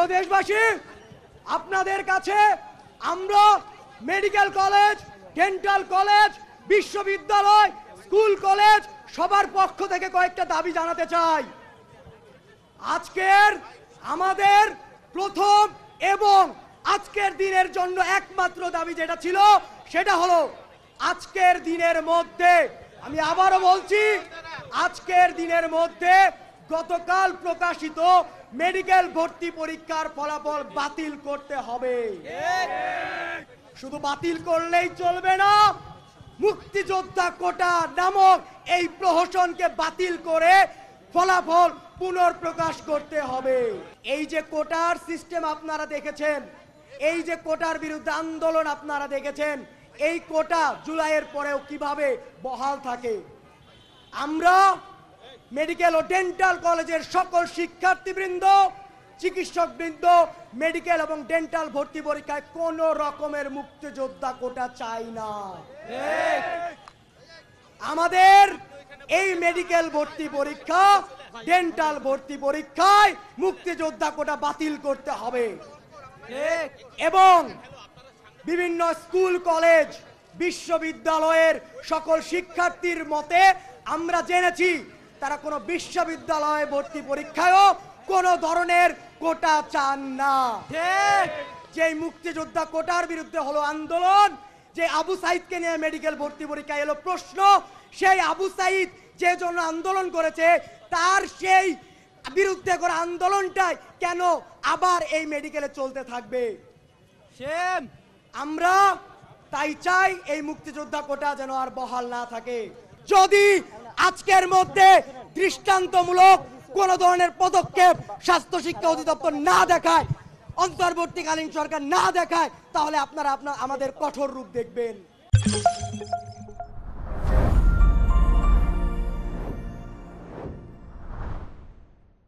প্রিয় দেশবাসী, আপনাদের কাছে আমরা মেডিকেল কলেজ, ডেন্টাল কলেজ, বিশ্ববিদ্যালয়, স্কুল কলেজ সবার পক্ষ থেকে কয়েকটা দাবি জানাতে চাই। আজকের আমাদের প্রথম এবং আজকের দিনের জন্য একমাত্র দাবি যেটা ছিল সেটা হলো আজকের দিনের মধ্যে, আমি আবারও বলছি, আজকের দিনের মধ্যে গতকাল প্রকাশিত মেডিকেল ভর্তি পরীক্ষার ফলাফল বাতিল করতে হবে। শুধু বাতিল করলেই চলবে না, মুক্তিযোদ্ধা কোটা নামক এই প্রহসনকে বাতিল করে ফলাফল পুনর্প্রকাশ করতে হবে। এই যে কোটার সিস্টেম আপনারা দেখেছেন, এই যে কোটার বিরুদ্ধে আন্দোলন আপনারা দেখেছেন, এই কোটা জুলাইয়ের পরেও কিভাবে বহাল থাকে। আমরা মেডিকেল ও ডেন্টাল কলেজের সকল শিক্ষার্থীবৃন্দ, চিকিৎসকবৃন্দ মেডিকেল এবং ডেন্টাল ভর্তি পরীক্ষায় কোন রকমের মুক্তিযোদ্ধা কোটা চাই না। আমাদের এই মেডিকেল ভর্তি পরীক্ষা, ডেন্টাল ভর্তি পরীক্ষায় মুক্তিযোদ্ধা কোটা বাতিল করতে হবে এবং বিভিন্ন স্কুল কলেজ বিশ্ববিদ্যালয়ের সকল শিক্ষার্থীর মতে আমরা জেনেছি তারা কোনো বিশ্ববিদ্যালয়ে ভর্তি পরীক্ষায়ও কোন ধরনের কোটা চান না। যে মুক্তিযোদ্ধা কোটার বিরুদ্ধে হলো আন্দোলন, যে আবু সাইদকে নিয়ে মেডিকেল ভর্তি পরীক্ষা এলো প্রশ্ন, সেই আবু সাইদ যে জন্য আন্দোলন করেছে তার সেই বিরুদ্ধে করা আন্দোলনটাই কেন আবার এই মেডিকেলে চলতে থাকবে? আমরা তাই চাই এই মুক্তিযোদ্ধা কোটা যেন আর বহাল না থাকে। যদি আজকের মধ্যে দৃষ্টান্তমূলক কোন ধরনের পদক্ষেপ স্বাস্থ্য শিক্ষা অধিদপ্তর না দেখায়, অন্তর্বর্তীকালীন সরকার না দেখায়, তাহলে আপনারা আমাদের কঠোর রূপ দেখবেন।